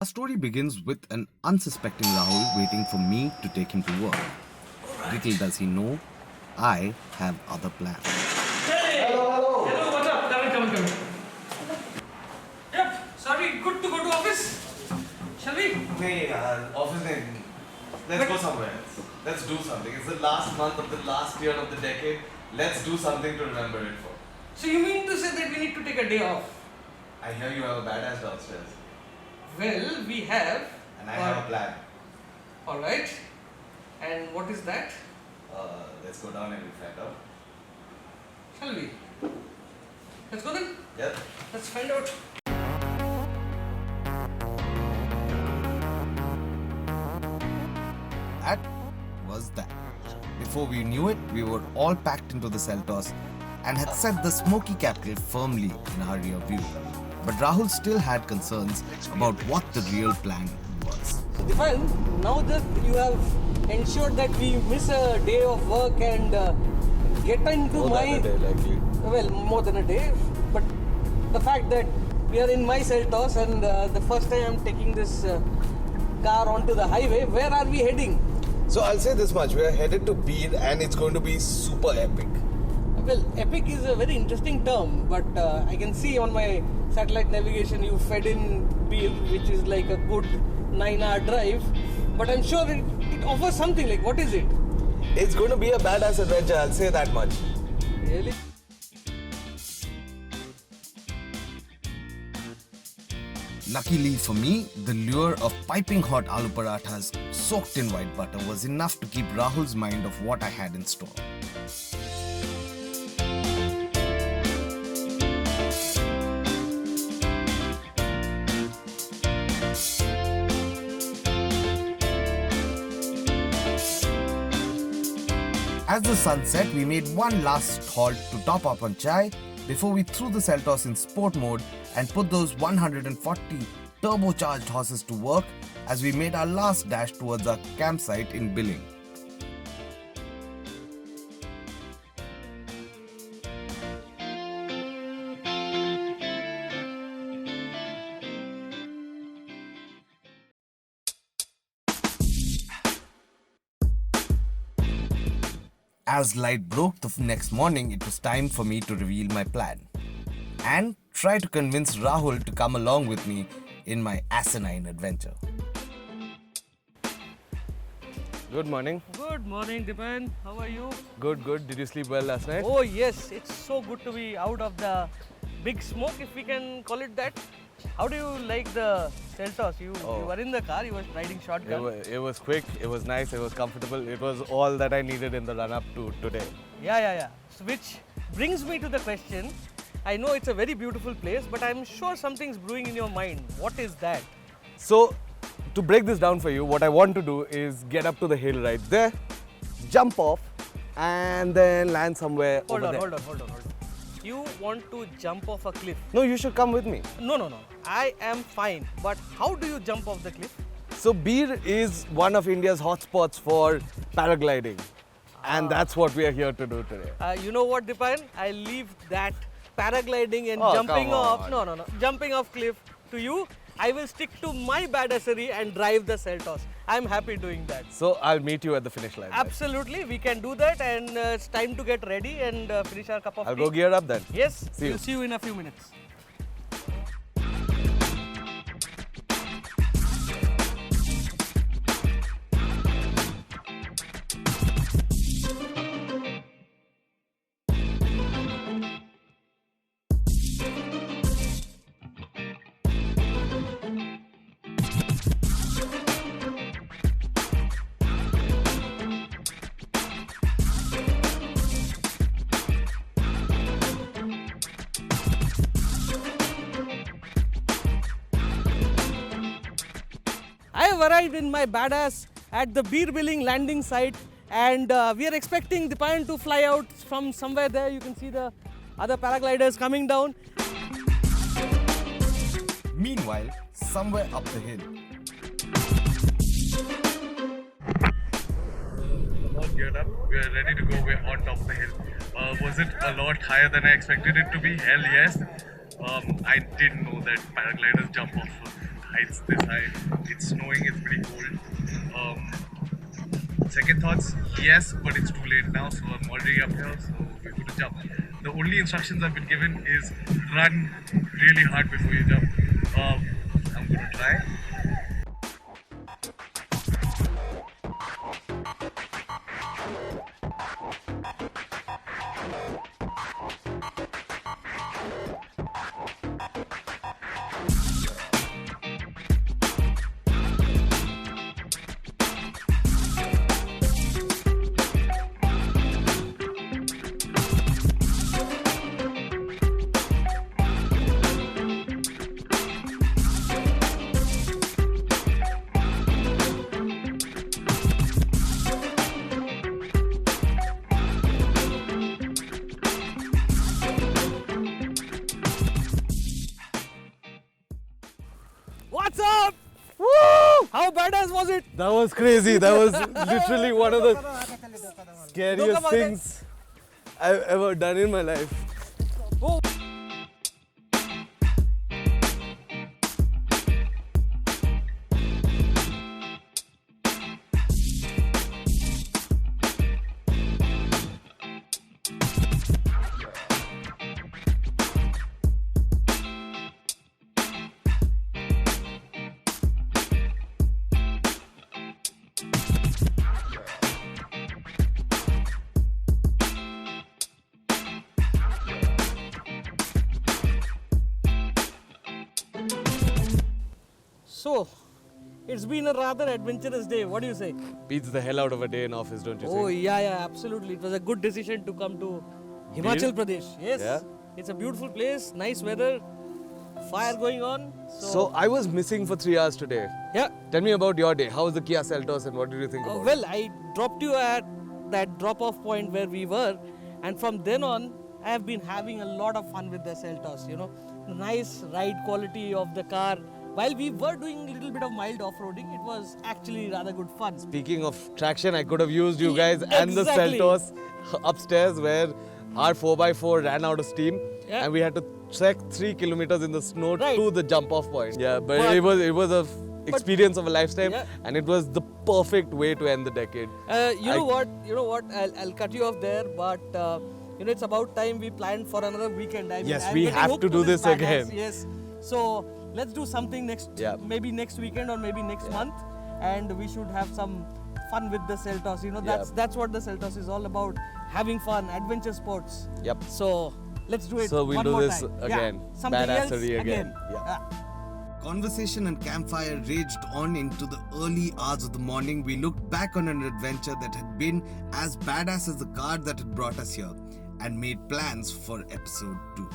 Our story begins with an unsuspecting Rahul waiting for me to take him to work. Little does he know, I have other plans. Hey! Hello, what's up? Come in. Yep, sorry, good to go to office. Shall we? Hey, office name. Let's go somewhere else. Let's do something. It's the last month of the last year of the decade. Let's do something to remember it for. So you mean to say that we need to take a day off? I hear you have a badass downstairs. Well, we have. And I have a plan. Alright. And what is that? Let's go down and we'll find out. Shall we? Let's go then. Yep. Let's find out. That was that. Before we knew it, we were all packed into the Seltos and had set the smoky capital firmly in our rear view. But Rahul still had concerns about what the real plan was. Dipan, now that you have ensured that we miss a day of work and get into More my... than a day, likely. Well, more than a day. But the fact that we are in my Seltos and the first time I'm taking this car onto the highway, where are we heading? So I'll say this much. We are headed to Bir and it's going to be super epic. Well, epic is a very interesting term, but I can see on my satellite navigation you fed in Bir, which is like a good 9-hour drive. But I'm sure it offers something. Like, what is it? It's going to be a badass adventure, I'll say that much. Really? Luckily for me, the lure of piping hot aloo parathas soaked in white butter was enough to keep Rahul's mind of what I had in store. As the sun set, we made one last halt to top up on chai before we threw the Seltos in sport mode and put those 140 turbocharged horses to work as we made our last dash towards our campsite in Billing. As light broke the next morning, it was time for me to reveal my plan and try to convince Rahul to come along with me in my asinine adventure. Good morning. Good morning, Dipan. How are you? Good. Did you sleep well last night? Oh, yes. It's so good to be out of the big smoke, if we can call it that. How do you like the Seltos? You were in the car, you were riding shotgun. It was quick, it was nice, it was comfortable. It was all that I needed in the run-up to today. Yeah. So which brings me to the question. I know it's a very beautiful place, but I'm sure something's brewing in your mind. What is that? So, to break this down for you, what I want to do is get up to the hill right there, jump off, and then land somewhere over there. Hold on. You want to jump off a cliff? No, you should come with me. No. I am fine. But how do you jump off the cliff? So, Bir is one of India's hotspots for paragliding. And that's what we are here to do today. You know what, Dipan? I leave that paragliding and Oh, jumping come off. on. No. Jumping off cliff to you. I will stick to my badassery and drive the Seltos. I'm happy doing that. So, I'll meet you at the finish line. then. Absolutely, we can do that, and it's time to get ready and finish our cup of I'll tea. go gear up then. Yes, See you. we'll see you in a few minutes. I have arrived in my badass at the Bir Billing landing site, and we are expecting the plane to fly out from somewhere there. You can see the other paragliders coming down. Meanwhile, somewhere up the hill, all geared up. We are ready to go. We're on top of the hill. Was it a lot higher than I expected it to be? Hell yes. I didn't know that paragliders jump off heights this high. It's snowing, it's pretty cold. Second thoughts, yes, but it's too late now, so I'm already up here, so we're going to jump. The only instructions I've been given is run really hard before you jump. I'm going to try. What's up? Woo! How badass was it? That was crazy. That was literally one of the scariest things I've ever done in my life. Oh. So, it's been a rather adventurous day. What do you say? Beats the hell out of a day in office, don't you Oh, think? yeah, absolutely. It was a good decision to come to Himachal Pradesh. Yes. Yeah. It's a beautiful place, nice weather, fire going on. So I was missing for 3 hours today. Yeah. Tell me about your day. How was the Kia Seltos and what did you think about it? Well, I dropped you at that drop-off point where we were, and from then on, I have been having a lot of fun with the Seltos. You know, the nice ride quality of the car. While we were doing a little bit of mild off-roading, it was actually rather good fun. Speaking of traction, I could have used you guys and the Exactly. Seltos upstairs where our 4x4 ran out of steam Yeah. and we had to trek 3 kilometers in the snow Right. to the jump-off point. Yeah, but But- it was a experience of a lifetime Yeah. and it was the perfect way to end the decade. You know what? I'll cut you off there, but you know, it's about time we planned for another weekend. I mean, Yes, I'm we getting have hooked to do this badass. again. Yes. So let's do something next. Yeah. Maybe next weekend or maybe next month, and we should have some fun with the Seltos. You know, that's what the Seltos is all about: having fun, adventure sports. Yep. So let's do it. So we'll one do more this time. again. Yeah. Something else Badassery again. Yeah. Yeah. Conversation and campfire raged on into the early hours of the morning. We looked back on an adventure that had been as badass as the car that had brought us here and made plans for episode 2.